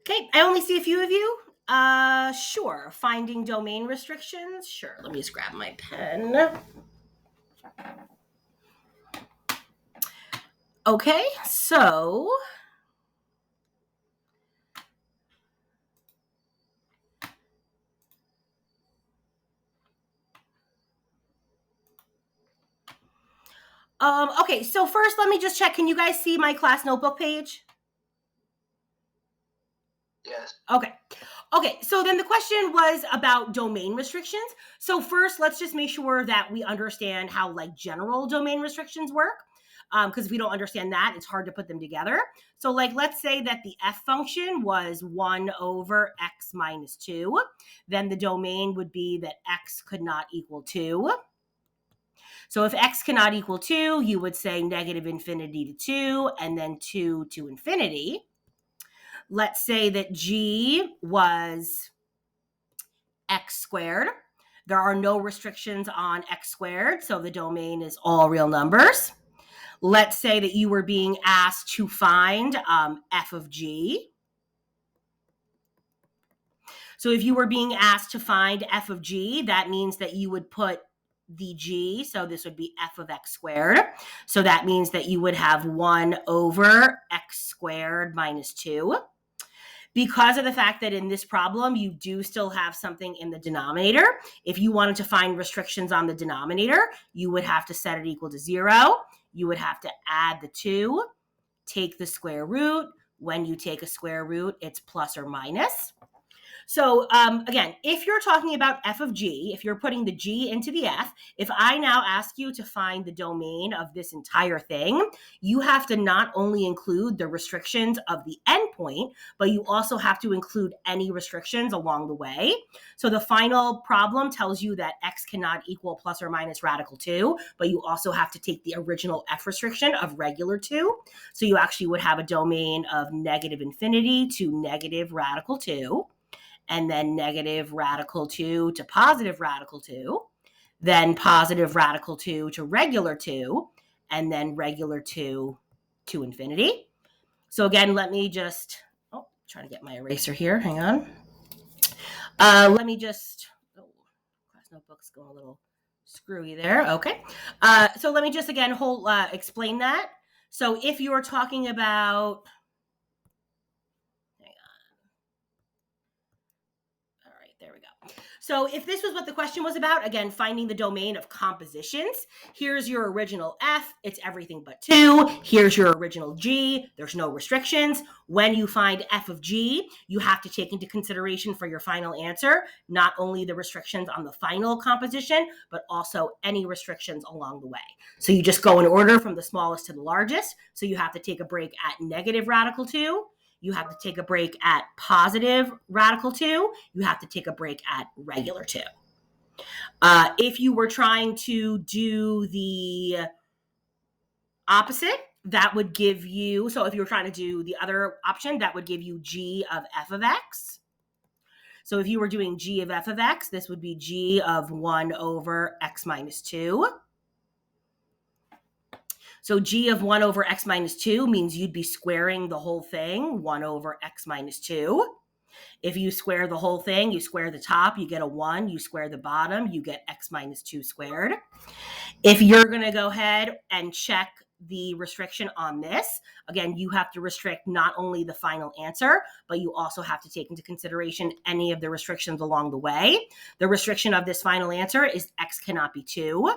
Okay, I only see a few of you. Sure. Finding domain restrictions. Sure. Let me just grab my pen. Okay, so okay, so first let me just check. Can you guys see my class notebook page? Yes. Okay, so then the question was about domain restrictions. So first, let's just make sure that we understand how like general domain restrictions work. Because if we don't understand that, it's hard to put them together. So like, let's say that the f function was 1 over x minus 2. Then the domain would be that x could not equal 2. So if x cannot equal 2, you would say negative infinity to 2 and then 2 to infinity. Let's say that g was x squared. There are no restrictions on x squared, so the domain is all real numbers. Let's say that you were being asked to find f of g. So if you were being asked to find f of g, that means that you would put the g, so this would be f of x squared. So that means that you would have 1 over x squared minus 2. Because of the fact that in this problem, you do still have something in the denominator, if you wanted to find restrictions on the denominator, you would have to set it equal to 0. You would have to add the 2, take the square root. When you take a square root, it's plus or minus. So again, if you're talking about f of g, if you're putting the g into the f, if I now ask you to find the domain of this entire thing, you have to not only include the restrictions of the endpoint, but you also have to include any restrictions along the way. So the final problem tells you that x cannot equal plus or minus radical 2, but you also have to take the original f restriction of regular 2. So you actually would have a domain of negative infinity to negative radical 2. And then negative radical 2 to positive radical 2, then positive radical 2 to regular 2, and then regular 2 to infinity. So again, let me just, trying to get my eraser here. Hang on. Let me just, class notebook's going a little screwy there. Okay. So let me just again explain that. So if you're talking about, there we go. So if this was what the question was about, again, finding the domain of compositions, here's your original f, it's everything but 2. Here's your original g, there's no restrictions. When you find f of g, you have to take into consideration for your final answer, not only the restrictions on the final composition, but also any restrictions along the way. So you just go in order from the smallest to the largest. So you have to take a break at negative radical 2. You have to take a break at positive radical 2. You have to take a break at regular 2. If you were trying to do the opposite, that would give you, so if you were trying to do the other option, that would give you g of f of x. So if you were doing g of f of x, this would be g of 1 over x minus 2. So g of 1 over x minus 2 means you'd be squaring the whole thing, 1 over x minus 2. If you square the whole thing, you square the top, you get a 1. You square the bottom, you get x minus 2 squared. If you're going to go ahead and check the restriction on this, again, you have to restrict not only the final answer, but you also have to take into consideration any of the restrictions along the way. The restriction of this final answer is x cannot be 2.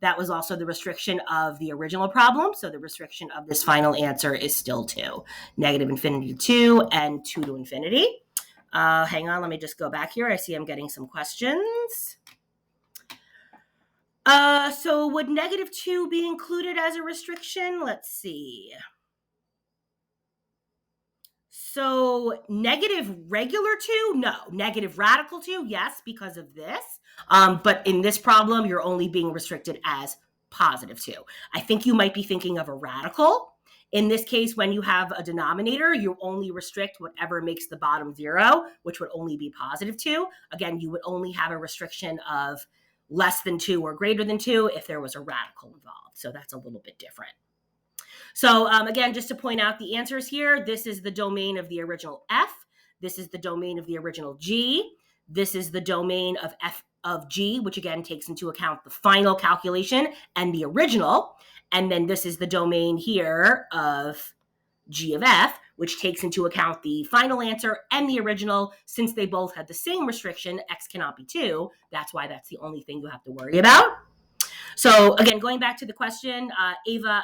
That was also the restriction of the original problem. So the restriction of this final answer is still 2. Negative infinity to 2 and 2 to infinity. Hang on, let me just go back here. I see I'm getting some questions. So would negative 2 be included as a restriction? Let's see. So negative regular 2, no. Negative radical 2, yes, because of this. But in this problem, you're only being restricted as positive 2. I think you might be thinking of a radical. In this case, when you have a denominator, you only restrict whatever makes the bottom 0, which would only be positive 2. Again, you would only have a restriction of less than 2 or greater than 2 if there was a radical involved. So that's a little bit different. So again, just to point out the answers here, this is the domain of the original f. This is the domain of the original G. This is the domain of f of G, which again takes into account the final calculation and the original. And then this is the domain here of G of f, which takes into account the final answer and the original. Since they both had the same restriction, x cannot be 2. That's why that's the only thing you have to worry about. So again, going back to the question, Ava,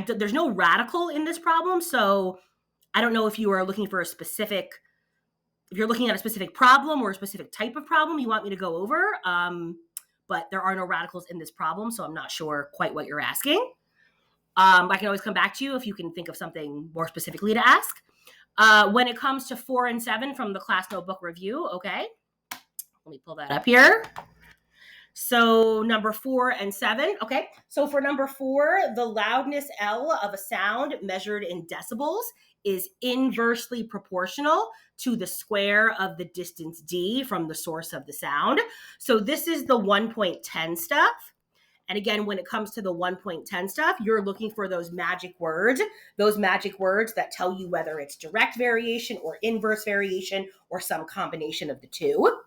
there's no radical in this problem, so I don't know if you are looking for if you're looking at a specific problem or a specific type of problem you want me to go over, but there are no radicals in this problem, so I'm not sure quite what you're asking. I can always come back to you if you can think of something more specifically to ask. When it comes to 4 and 7 from the class notebook review, okay, let me pull that up here. So number 4 and 7, okay. So for number 4, the loudness L of a sound measured in decibels is inversely proportional to the square of the distance d from the source of the sound. So this is the 1.10 stuff. And again, when it comes to the 1.10 stuff, you're looking for those magic words that tell you whether it's direct variation or inverse variation or some combination of the two.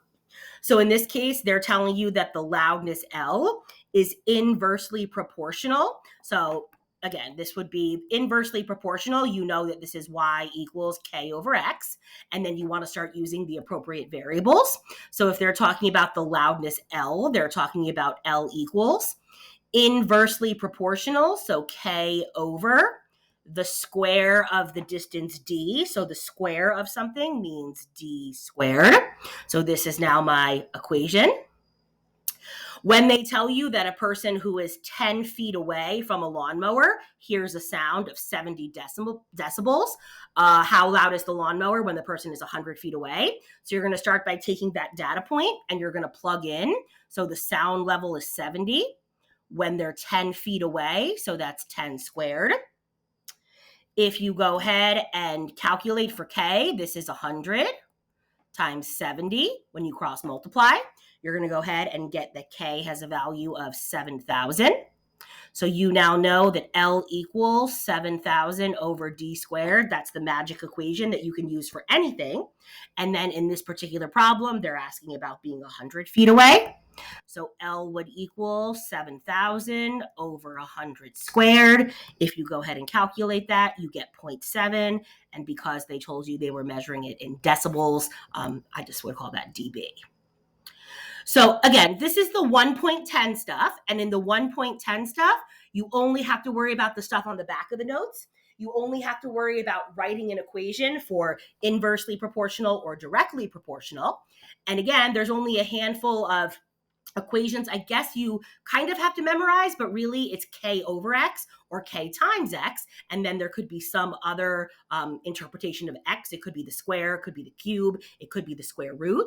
So in this case, they're telling you that the loudness L is inversely proportional. So again, this would be inversely proportional. You know that this is y equals k over x, and then you want to start using the appropriate variables. So if they're talking about the loudness L, they're talking about L equals inversely proportional, so k over the square of the distance d. So the square of something means d squared. So this is now my equation. When they tell you that a person who is 10 feet away from a lawnmower hears a sound of 70 decibels, how loud is the lawnmower when the person is 100 feet away? So you're going to start by taking that data point and you're going to plug in. So the sound level is 70 when they're 10 feet away. So that's 10 squared. If you go ahead and calculate for k, this is 100 times 70. When you cross multiply, you're going to go ahead and get that k has a value of 7,000. So you now know that L equals 7,000 over d squared. That's the magic equation that you can use for anything. And then in this particular problem, they're asking about being 100 feet away. So L would equal 7,000 over 100 squared. If you go ahead and calculate that, you get 0.7. And because they told you they were measuring it in decibels, I just would call that dB. So again, this is the 1.10 stuff. And in the 1.10 stuff, you only have to worry about the stuff on the back of the notes. You only have to worry about writing an equation for inversely proportional or directly proportional. And again, there's only a handful of equations I guess you kind of have to memorize, but really it's k over x or k times x. And then there could be some other interpretation of x. It could be the square, it could be the cube, it could be the square root.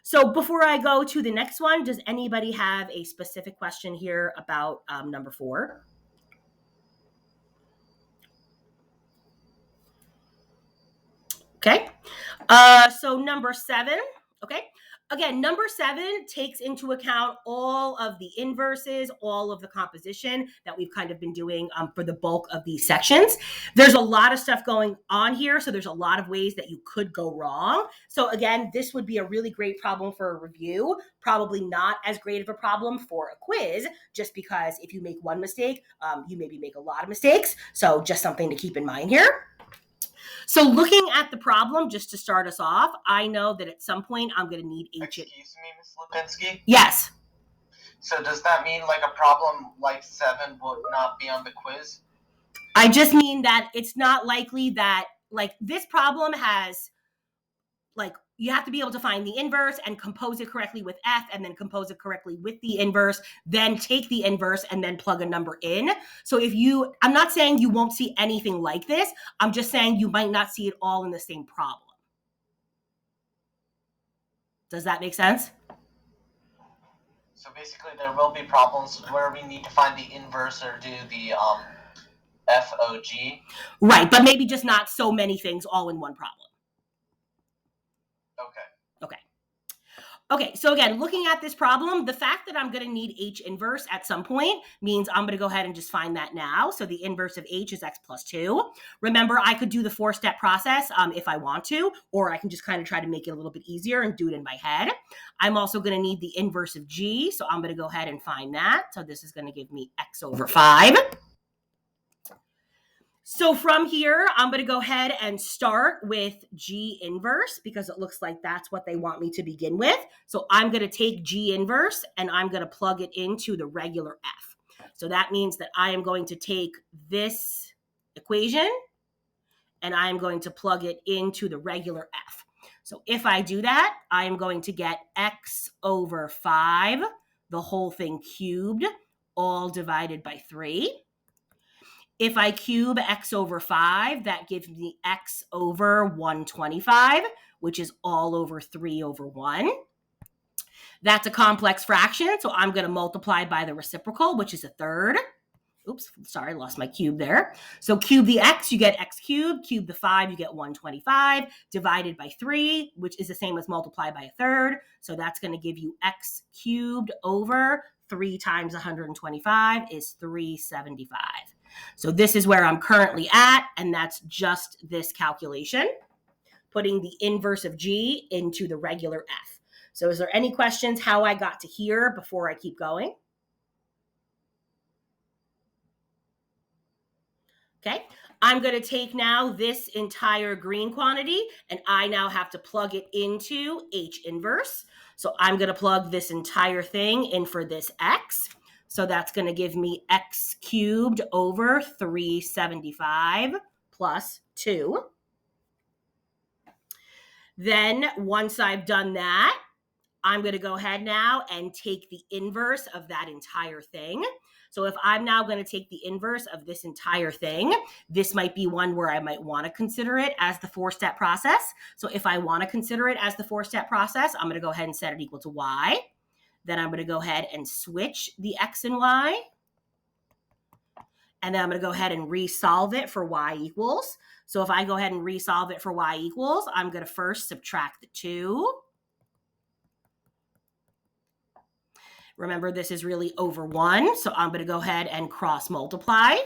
So before I go to the next one, does anybody have a specific question here about number 4? Okay. So number 7, okay. Again, number 7 takes into account all of the inverses, all of the composition that we've kind of been doing for the bulk of these sections. There's a lot of stuff going on here, so there's a lot of ways that you could go wrong. So again, this would be a really great problem for a review, probably not as great of a problem for a quiz, just because if you make one mistake, you maybe make a lot of mistakes. So just something to keep in mind here. So looking at the problem, just to start us off, I know that at some point I'm going to need Excuse me, Ms. Lipinski? Yes. So does that mean like a problem like 7 would not be on the quiz? I just mean that it's not likely that, like, this problem has, like, you have to be able to find the inverse and compose it correctly with f, and then compose it correctly with the inverse, then take the inverse and then plug a number in. So I'm not saying you won't see anything like this. I'm just saying you might not see it all in the same problem. Does that make sense? So basically there will be problems where we need to find the inverse or do the FOG. Right, but maybe just not so many things all in one problem. Okay. Okay, so again, looking at this problem, the fact that I'm going to need H inverse at some point means I'm going to go ahead and just find that now. So the inverse of H is x plus 2. Remember, I could do the 4-step process if I want to, or I can just kind of try to make it a little bit easier and do it in my head. I'm also going to need the inverse of G, so I'm going to go ahead and find that. So this is going to give me x over 5. So from here, I'm going to go ahead and start with G inverse because it looks like that's what they want me to begin with. So I'm going to take G inverse and I'm going to plug it into the regular F. So that means that I am going to take this equation and I'm going to plug it into the regular F. So if I do that, I am going to get x over 5, the whole thing cubed, all divided by 3. If I cube x over 5, that gives me x over 125, which is all over 3 over 1. That's a complex fraction, so I'm going to multiply by the reciprocal, which is a third. Oops, sorry, I lost my cube there. So cube the x, you get x cubed. Cube the 5, you get 125, divided by 3, which is the same as multiply by a third. So that's going to give you x cubed over 3 times 125 is 375. So this is where I'm currently at, and that's just this calculation, putting the inverse of G into the regular F. So is there any questions how I got to here before I keep going? Okay, I'm going to take now this entire green quantity, and I now have to plug it into H inverse. So I'm going to plug this entire thing in for this x. So that's going to give me x cubed over 375 plus 2. Then once I've done that, I'm going to go ahead now and take the inverse of that entire thing. So if I'm now going to take the inverse of this entire thing, this might be one where I might want to consider it as the 4-step process. So if I want to consider it as the 4-step process, I'm going to go ahead and set it equal to y. Then I'm going to go ahead and switch the x and y. And then I'm going to go ahead and resolve it for y equals. So if I go ahead and resolve it for y equals, I'm going to first subtract the 2. Remember, this is really over 1, so I'm going to go ahead and cross multiply.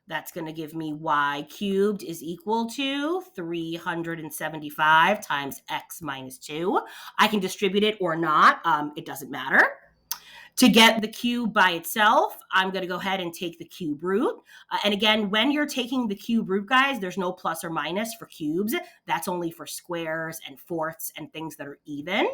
That's going to give me y cubed is equal to 375 times x minus 2. I can distribute it or not. It doesn't matter. To get the cube by itself, I'm going to go ahead and take the cube root. And again, when you're taking the cube root, guys, there's no plus or minus for cubes. That's only for squares and fourths and things that are even.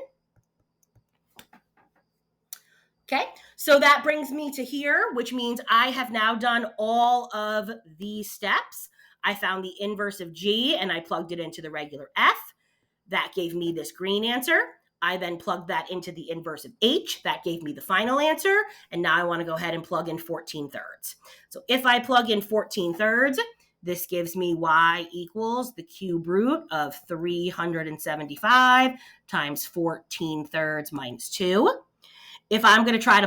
Okay, so that brings me to here, which means I have now done all of these steps. I found the inverse of G and I plugged it into the regular F. That gave me this green answer. I then plugged that into the inverse of H. That gave me the final answer. And now I want to go ahead and plug in 14 thirds. So if I plug in 14 thirds, this gives me y equals the cube root of 375 times 14 thirds minus 2. If I'm going to try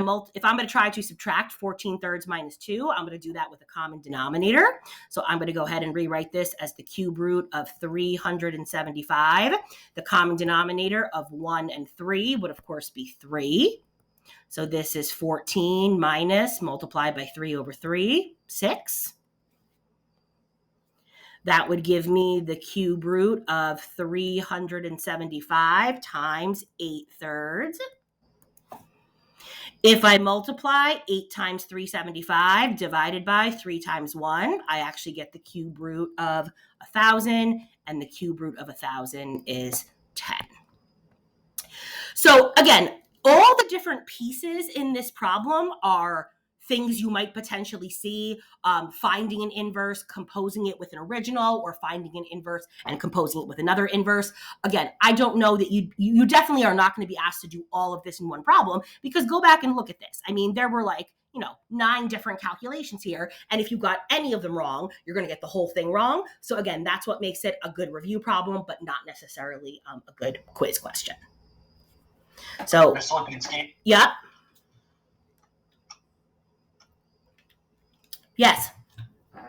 to subtract 14 thirds minus 2, I'm going to do that with a common denominator. So I'm going to go ahead and rewrite this as the cube root of 375. The common denominator of 1 and 3 would, of course, be 3. So this is 14 minus multiplied by 3 over 3, 6. That would give me the cube root of 375 times 8 thirds. If I multiply 8 times 375 divided by 3 times 1, I actually get the cube root of 1,000, and the cube root of 1,000 is 10. So again, all the different pieces in this problem are things you might potentially see, finding an inverse, composing it with an original, or finding an inverse and composing it with another inverse. Again, I don't know that you definitely are not going to be asked to do all of this in one problem, because go back and look at this. I mean, there were 9 different calculations here. And if you got any of them wrong, you're going to get the whole thing wrong. So again, that's what makes it a good review problem, but not necessarily a good quiz question. So, Ms. Lipinski? Yeah. Yes.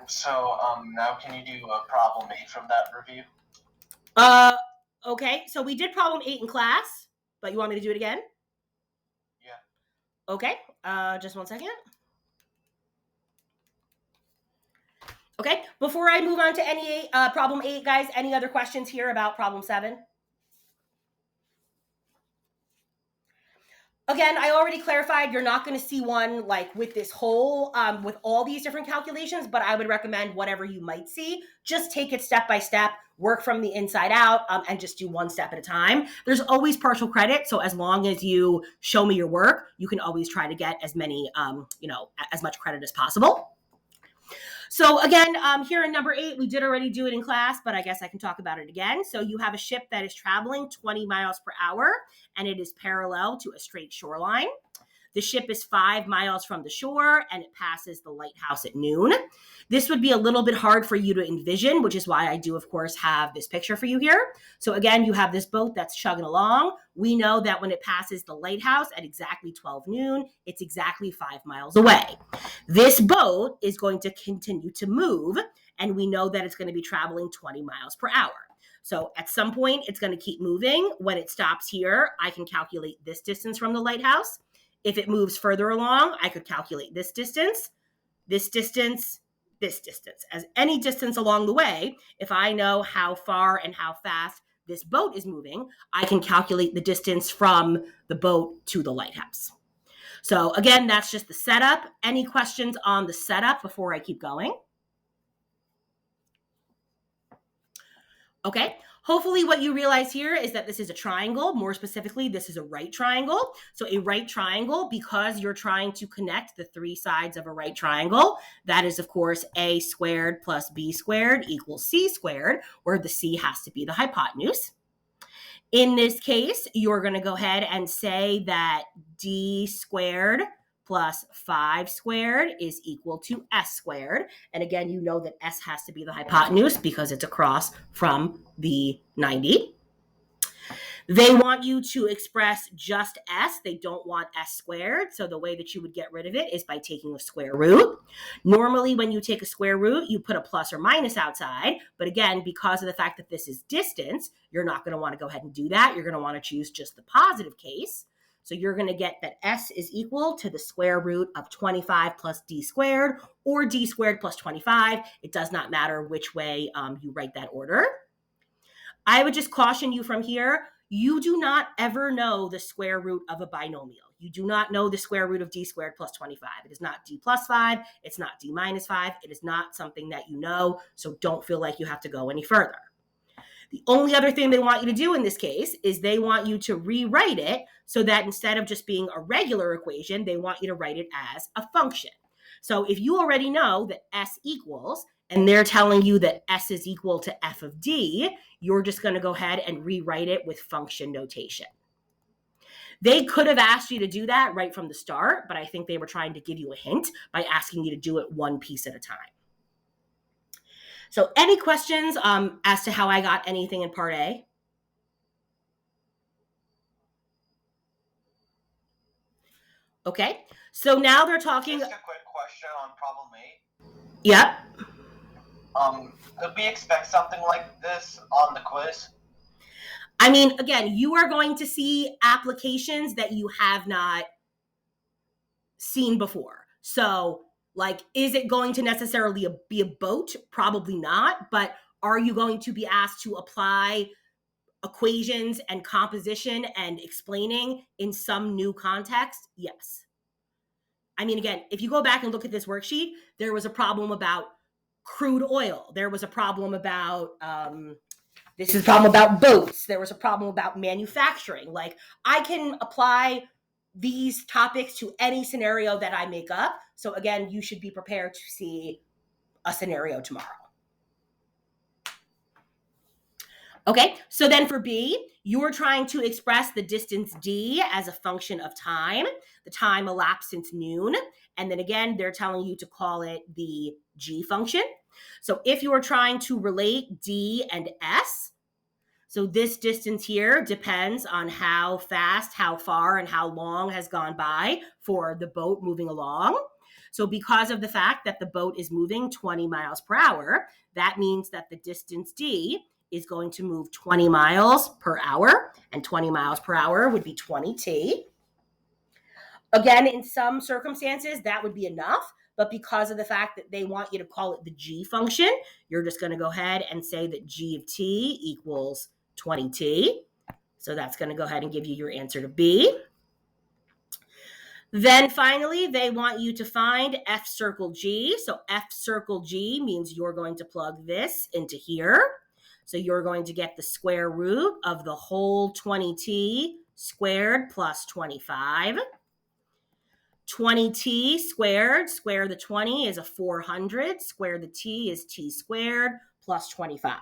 So now can you do problem 8 from that review? Okay, so we did problem 8 in class. but you want me to do it again? Yeah. Okay, just 1 second. Okay, before I move on to any problem 8, guys, any other questions here about problem 7? Again, I already clarified you're not going to see one like with this whole, with all these different calculations, but I would recommend whatever you might see, just take it step by step, work from the inside out, and just do one step at a time. There's always partial credit, so as long as you show me your work, you can always try to get as many, as much credit as possible. So again, here in number 8, we did already do it in class, but I guess I can talk about it again. So you have a ship that is traveling 20 miles per hour, and it is parallel to a straight shoreline. The ship is 5 miles from the shore, and it passes the lighthouse at noon. This would be a little bit hard for you to envision, which is why I do, of course, have this picture for you here. So again, you have this boat that's chugging along. We know that when it passes the lighthouse at exactly 12 noon, it's exactly 5 miles away. This boat is going to continue to move, and we know that it's going to be traveling 20 miles per hour. So at some point, it's going to keep moving. When it stops here, I can calculate this distance from the lighthouse. If it moves further along, I could calculate this distance, this distance, this distance. As any distance along the way, if I know how far and how fast this boat is moving, I can calculate the distance from the boat to the lighthouse. So again, that's just the setup. Any questions on the setup before I keep going? Okay. Hopefully what you realize here is that this is a triangle. More specifically, this is a right triangle. So a right triangle, because you're trying to connect the 3 sides of a right triangle, that is, of course, a squared plus b squared equals c squared, where the c has to be the hypotenuse. In this case, you're going to go ahead and say that d squared plus 5 squared is equal to s squared. And again, you know that s has to be the hypotenuse because it's across from the 90. They want you to express just s. They don't want s squared. So the way that you would get rid of it is by taking a square root. Normally, when you take a square root, you put a plus or minus outside. But again, because of the fact that this is distance, you're not going to want to go ahead and do that. You're going to want to choose just the positive case. So you're going to get that s is equal to the square root of 25 plus d squared, or d squared plus 25. It does not matter which way you write that order. I would just caution you from here, you do not ever know the square root of a binomial. You do not know the square root of d squared plus 25. It is not d plus 5. It's not d minus 5. It is not something that you know, so don't feel like you have to go any further. The only other thing they want you to do in this case is they want you to rewrite it so that instead of just being a regular equation, they want you to write it as a function. So if you already know that s equals, and they're telling you that s is equal to f of d, you're just going to go ahead and rewrite it with function notation. They could have asked you to do that right from the start, but I think they were trying to give you a hint by asking you to do it one piece at a time. So any questions as to how I got anything in part A? Okay, so now they're talking. Just a quick question on problem 8. Yep. Could we expect something like this on the quiz? I mean, again, you are going to see applications that you have not seen before. So, like, is it going to necessarily be a boat? Probably not. But are you going to be asked to apply equations and composition and explaining in some new context? Yes. I mean, again, if you go back and look at this worksheet, there was a problem about crude oil. There was a problem about, this is a problem about boats. There was a problem about manufacturing. Like, I can apply these topics to any scenario that I make up. So again, you should be prepared to see a scenario tomorrow. Okay, so then for B, you're trying to express the distance d as a function of time, the time elapsed since noon. And then again, they're telling you to call it the g function. So if you are trying to relate d and s, so this distance here depends on how fast, how far, and how long has gone by for the boat moving along. So because of the fact that the boat is moving 20 miles per hour, that means that the distance d is going to move 20 miles per hour, and 20 miles per hour would be 20t. Again, in some circumstances, that would be enough, but because of the fact that they want you to call it the g function, you're just going to go ahead and say that g of t equals 20t. So that's going to go ahead and give you your answer to B. Then finally, they want you to find f circle g. So f circle g means you're going to plug this into here. So you're going to get the square root of the whole 20t squared plus 25. 20t squared, square the 20 is a 400, square the t is t squared plus 25.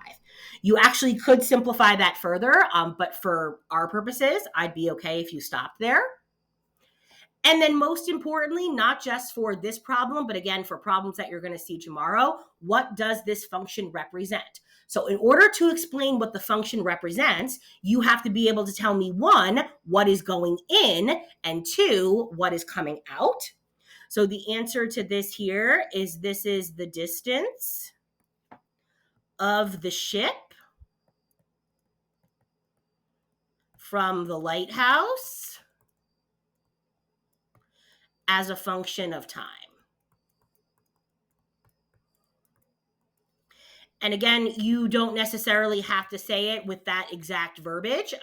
You actually could simplify that further, but for our purposes, I'd be okay if you stopped there. And then most importantly, not just for this problem, but again, for problems that you're going to see tomorrow, what does this function represent? So in order to explain what the function represents, you have to be able to tell me, one, what is going in, and two, what is coming out. So the answer to this here is this is the distance of the ship from the lighthouse as a function of time. And again, you don't necessarily have to say it with that exact verbiage.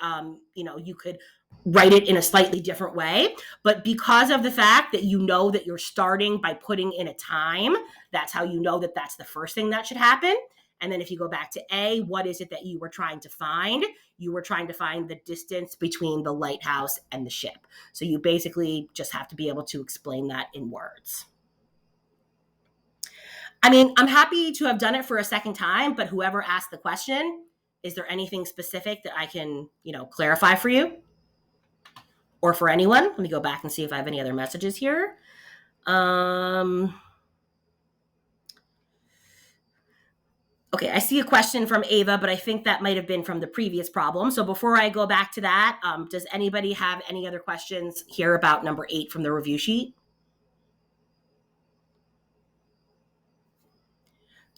You could write it in a slightly different way, but because of the fact that you know that you're starting by putting in a time, that's how you know that that's the first thing that should happen. And then if you go back to A, what is it that you were trying to find? You were trying to find the distance between the lighthouse and the ship. So you basically just have to be able to explain that in words. I mean, I'm happy to have done it for a second time, but whoever asked the question, is there anything specific that I can, clarify for you? Or for anyone? Let me go back and see if I have any other messages here. Okay, I see a question from Ava, but I think that might have been from the previous problem. So before I go back to that, does anybody have any other questions here about number 8 from the review sheet?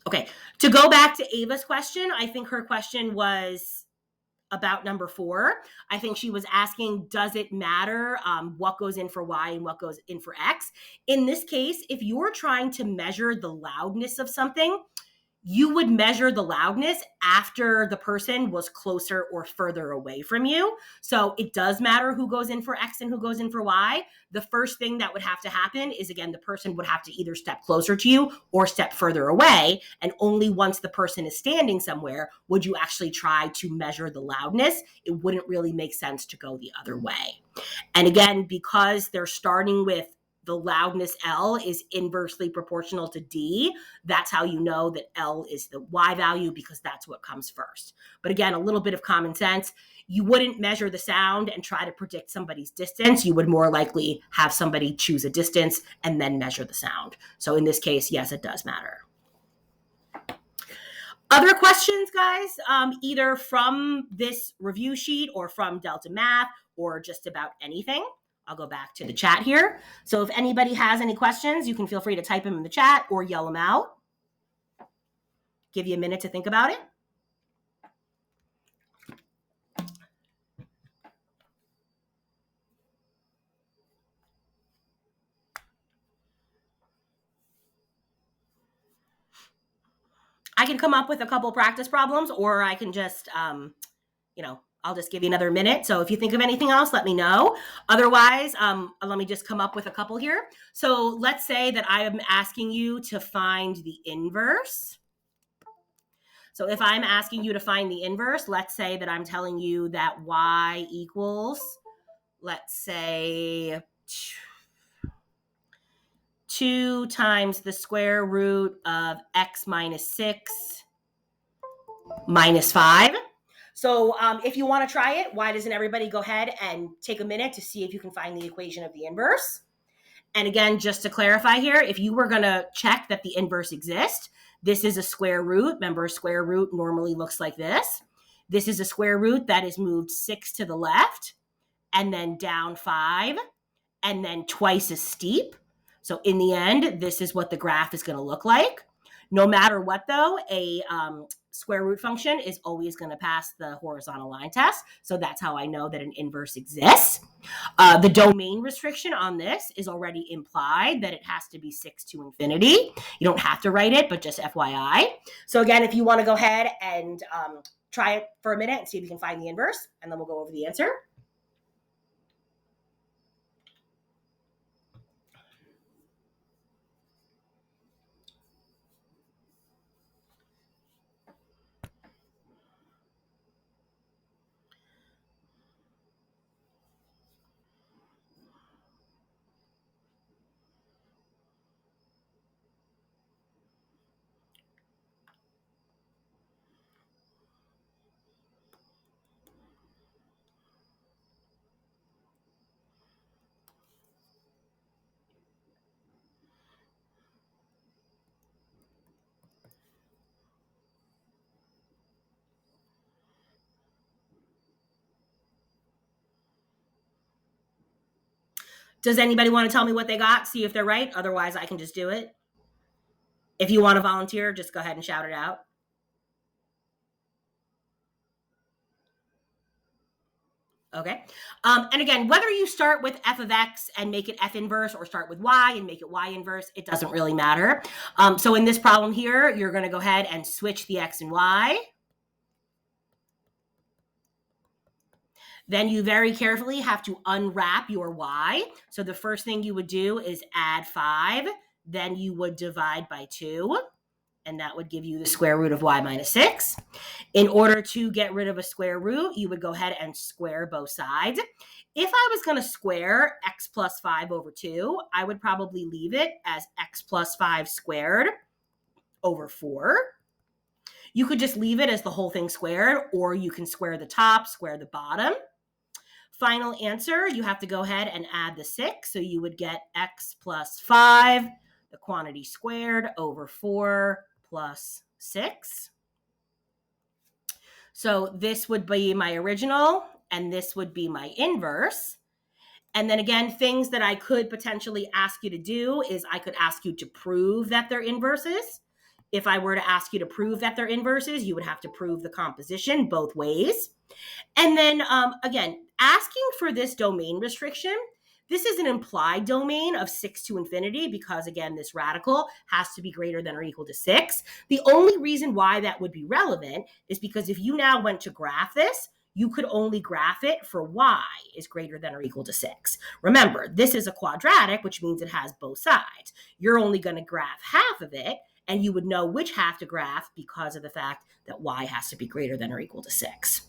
Okay, to go back to Ava's question, I think her question was about number 4. I think she was asking, does it matter what goes in for Y and what goes in for X? In this case, if you're trying to measure the loudness of something, you would measure the loudness after the person was closer or further away from you. So it does matter who goes in for X and who goes in for Y. The first thing that would have to happen is, again, the person would have to either step closer to you or step further away. And only once the person is standing somewhere would you actually try to measure the loudness. It wouldn't really make sense to go the other way. And again, because they're starting with the loudness L is inversely proportional to D, that's how you know that L is the Y value, because that's what comes first. But again, a little bit of common sense. You wouldn't measure the sound and try to predict somebody's distance. You would more likely have somebody choose a distance and then measure the sound. So in this case, yes, it does matter. Other questions, guys, either from this review sheet or from Delta Math or just about anything? I'll go back to the chat here. So if anybody has any questions, you can feel free to type them in the chat or yell them out. Give you a minute to think about it. I can come up with a couple practice problems, or I can just, I'll just give you another minute. So if you think of anything else, let me know. Otherwise, let me just come up with a couple here. So let's say that I am asking you to find the inverse. So if I'm asking you to find the inverse, let's say that I'm telling you that Y equals, let's say, 2 times the square root of X minus 6 minus 5. So if you want to try it, why doesn't everybody go ahead and take a minute to see if you can find the equation of the inverse? And again, just to clarify here, if you were going to check that the inverse exists, this is a square root. Remember, a square root normally looks like this. This is a square root that is moved 6 to the left and then down 5 and then twice as steep. So in the end, this is what the graph is going to look like. No matter what, though, a square root function is always going to pass the horizontal line test. So that's how I know that an inverse exists. The domain restriction on this is already implied that it has to be 6 to infinity. You don't have to write it, but just FYI. So again, if you want to go ahead and try it for a minute and see if you can find the inverse, and then we'll go over the answer. Does anybody want to tell me what they got? See if they're right. Otherwise, I can just do it. If you want to volunteer, just go ahead and shout it out. Okay. And again, whether you start with f of x and make it f inverse or start with y and make it y inverse, it doesn't really matter. So in this problem here, you're going to go ahead and switch the x and y. Then you very carefully have to unwrap your y. So the first thing you would do is add 5. Then you would divide by 2. And that would give you the square root of y minus 6. In order to get rid of a square root, you would go ahead and square both sides. If I was going to square x plus 5 over 2, I would probably leave it as x plus 5 squared over 4. You could just leave it as the whole thing squared, or you can square the top, square the bottom. Final answer, you have to go ahead and add the 6. So you would get x plus 5, the quantity squared, over 4 plus 6. So this would be my original, and this would be my inverse. And then again, things that I could potentially ask you to do is I could ask you to prove that they're inverses. If I were to ask you to prove that they're inverses, you would have to prove the composition both ways. And then again, asking for this domain restriction, this is an implied domain of 6 to infinity because, again, this radical has to be greater than or equal to 6. The only reason why that would be relevant is because if you now went to graph this, you could only graph it for y is greater than or equal to 6. Remember, this is a quadratic, which means it has both sides. You're only going to graph half of it, and you would know which half to graph because of the fact that y has to be greater than or equal to 6.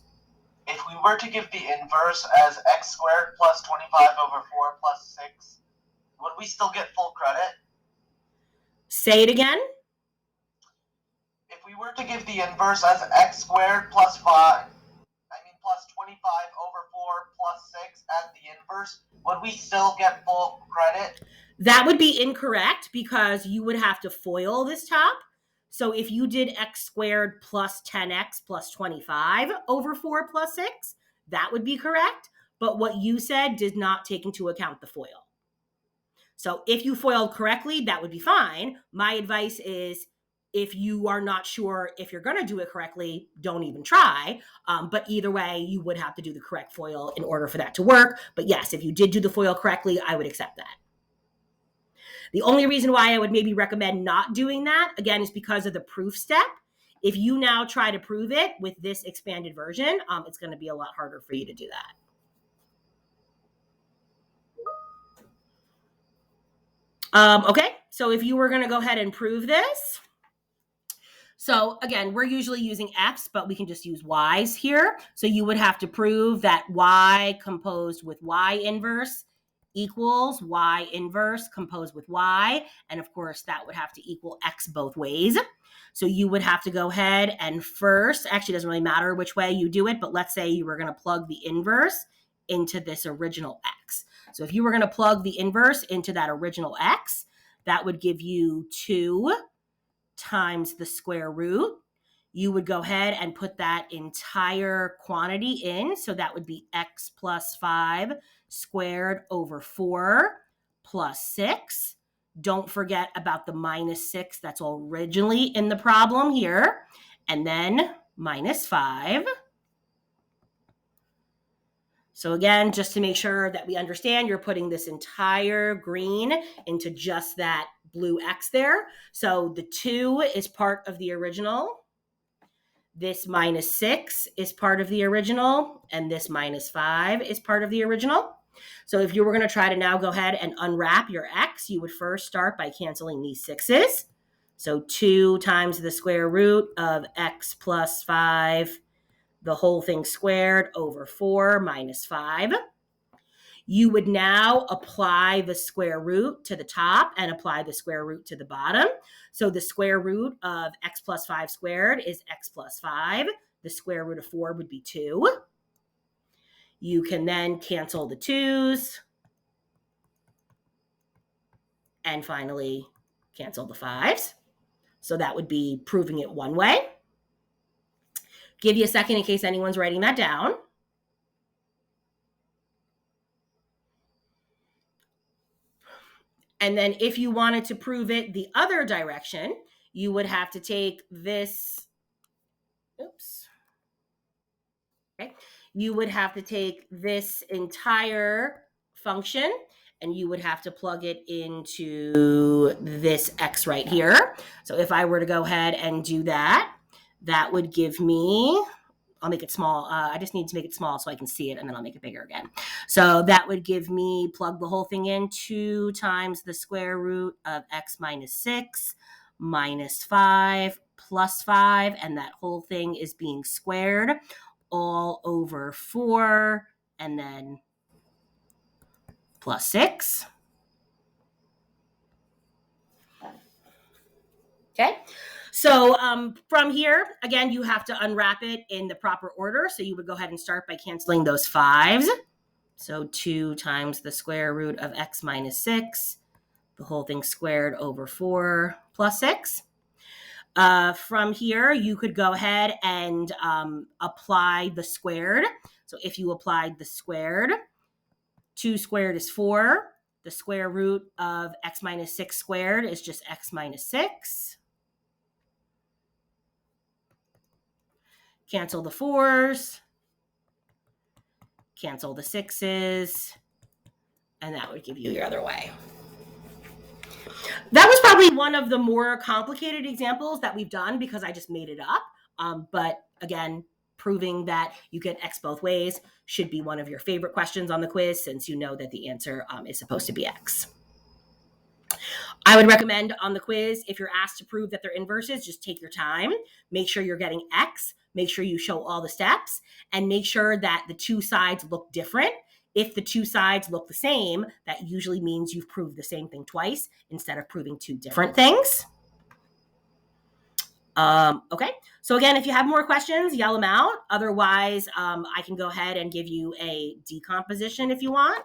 If we were to give the inverse as x squared plus 25 over 4 plus 6, would we still get full credit? Say it again. If we were to give the inverse as x squared plus 25 over 4 plus 6 as the inverse, would we still get full credit? That would be incorrect because you would have to FOIL this top. So if you did x squared plus 10x plus 25 over 4 plus 6, that would be correct. But what you said did not take into account the FOIL. So if you FOILed correctly, that would be fine. My advice is if you are not sure if you're going to do it correctly, don't even try. But either way, you would have to do the correct FOIL in order for that to work. But yes, if you did do the FOIL correctly, I would accept that. The only reason why I would maybe recommend not doing that, again, is because of the proof step. If you now try to prove it with this expanded version, it's going to be a lot harder for you to do that. Okay, so if you were going to go ahead and prove this, so again, we're usually using F's, but we can just use Y's here. So you would have to prove that Y composed with Y inverse equals y inverse composed with y, and of course that would have to equal x both ways. So you would have to go ahead and first, actually it doesn't really matter which way you do it, but let's say you were going to plug the inverse into this original x. So if you were going to plug the inverse into that original x, that would give you 2 times the square root. You would go ahead and put that entire quantity in. So that would be x plus 5 squared over 4 plus 6 Don't forget about the -6 that's originally in the problem here. And then -5. So again, just to make sure that we understand, you're putting this entire green into just that blue X there. So the 2 is part of the original. This -6 is part of the original. And this -5 is part of the original. So if you were going to try to now go ahead and unwrap your X, you would first start by canceling these 6's. So 2 times the square root of X plus 5, the whole thing squared over 4 minus 5. You would now apply the square root to the top and apply the square root to the bottom. So the square root of X plus 5 squared is X plus 5. The square root of 4 would be 2. You can then cancel the 2's. And finally, cancel the 5's. So that would be proving it one way. Give you a second in case anyone's writing that down. And then if you wanted to prove it the other direction, you would have to take this, okay. You would have to take this entire function and you would have to plug it into this X right here. So if I were to go ahead and do that, that would give me, I'll make it small. I just need to make it small so I can see it, and then I'll make it bigger again. So that would give me, plug the whole thing in, 2 times the square root of X minus 6 minus 5 plus 5, and that whole thing is being squared all over 4, and then plus 6. Okay. So from here, again, you have to unwrap it in the proper order. So you would go ahead and start by canceling those 5's. So 2 times the square root of X minus 6, the whole thing squared over 4 plus 6. From here, you could go ahead and apply the squared. So if you applied the squared, 2 squared is 4. The square root of X minus 6 squared is just X minus 6. Cancel the 4's, cancel the 6's, and that would give you your other way. That was probably one of the more complicated examples that we've done because I just made it up. But again, proving that you get X both ways should be one of your favorite questions on the quiz since you know that the answer is supposed to be X. I would recommend on the quiz, if you're asked to prove that they're inverses, just take your time. Make sure you're getting X. Make sure you show all the steps and make sure that the two sides look different. If the two sides look the same, that usually means you've proved the same thing twice instead of proving two different things. Okay, so again, if you have more questions, yell them out. Otherwise, I can go ahead and give you a decomposition if you want.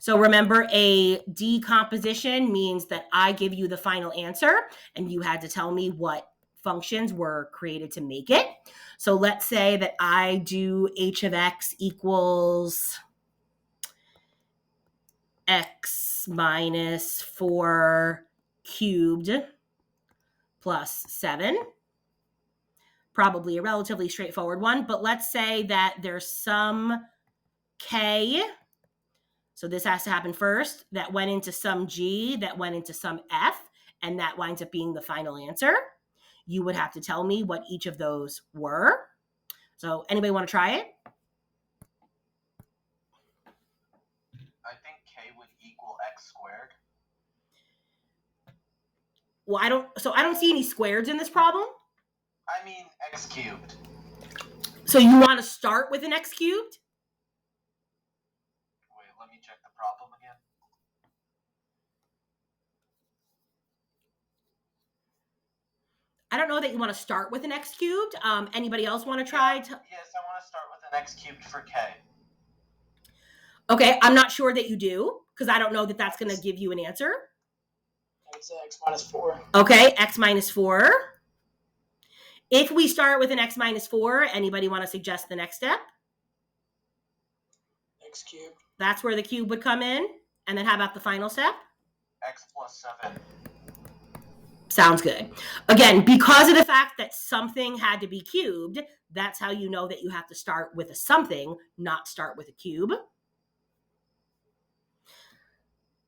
So remember, a decomposition means that I give you the final answer and you had to tell me what functions were created to make it. So let's say that I do h of x equals x minus 4 cubed plus 7. Probably a relatively straightforward one, but let's say that there's some k. So this has to happen first. That went into some g, that went into some f, and that winds up being the final answer. You would have to tell me what each of those were. So anybody want to try it? I think k would equal x squared. Well, I don't see any squares in this problem. I mean x cubed. So you want to start with an x cubed? Wait, let me check the problem again. I don't know that you want to start with an x cubed. Anybody else want to try? Yes, I want to start with an x cubed for k. Okay, I'm not sure that you do because I don't know that that's going to give you an answer. It's x minus 4. Okay, x minus 4. If we start with an x minus 4, anybody want to suggest the next step? X cubed. That's where the cube would come in. And then how about the final step? X plus 7. Sounds good. Again, because of the fact that something had to be cubed, that's how you know that you have to start with a something, not start with a cube.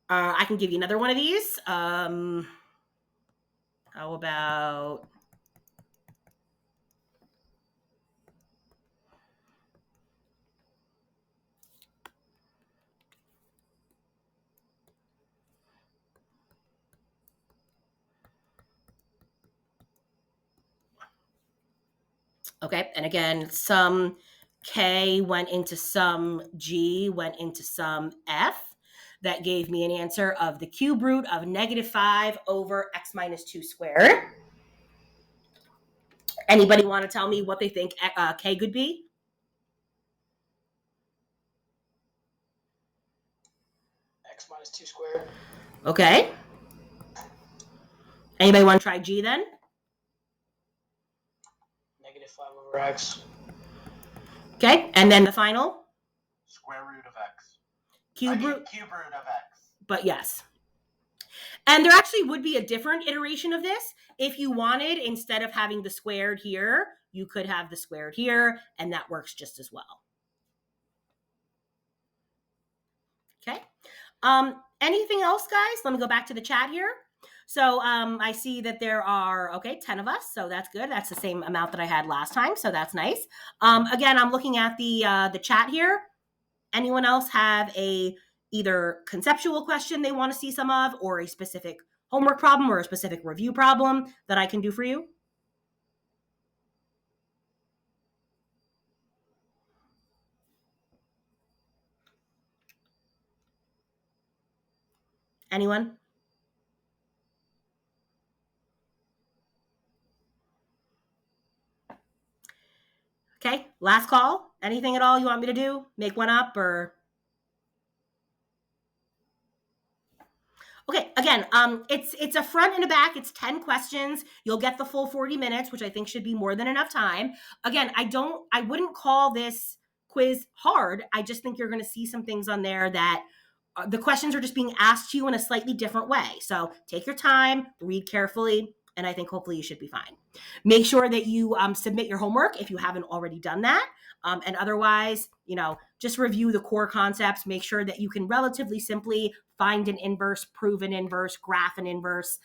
I can give you another one of these. How about... Okay, and again, some K went into some G, went into some F. That gave me an answer of the cube root of -5 over x minus 2 squared. Anybody want to tell me what they think K could be? X minus 2 squared. Okay. Anybody want to try G then? -5 over x. Okay, and then the final? Square root of x. Cube root. Cube root of x. But yes. And there actually would be a different iteration of this. If you wanted, instead of having the squared here, you could have the squared here, and that works just as well. Okay. Anything else, guys? Let me go back to the chat here. So I see that there are, 10 of us. So that's good. That's the same amount that I had last time. So that's nice. Again, I'm looking at the chat here. Anyone else have a either conceptual question they want to see some of, or a specific homework problem or a specific review problem that I can do for you? Anyone? Okay, last call. Anything at all you want me to do? Make one up or... Okay, again, it's a front and a back. It's 10 questions. You'll get the full 40 minutes, which I think should be more than enough time. Again, I wouldn't call this quiz hard. I just think you're going to see some things on there that the questions are just being asked to you in a slightly different way. So take your time, read carefully, and I think hopefully you should be fine. Make sure that you submit your homework if you haven't already done that. And otherwise, just review the core concepts. Make sure that you can relatively simply find an inverse, prove an inverse, graph an inverse.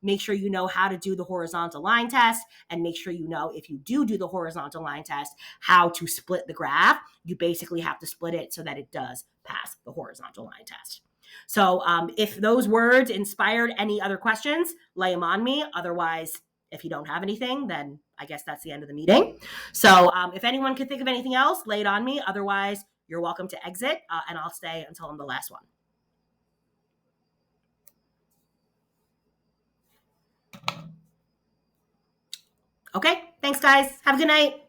Make sure you know how to do the horizontal line test, and make sure you know, if you do the horizontal line test, how to split the graph. You basically have to split it so that it does pass the horizontal line test. So if those words inspired any other questions, lay them on me. Otherwise, if you don't have anything, then I guess that's the end of the meeting. So if anyone can think of anything else, lay it on me. Otherwise, you're welcome to exit, and I'll stay until I'm the last one. Okay, thanks guys. Have a good night.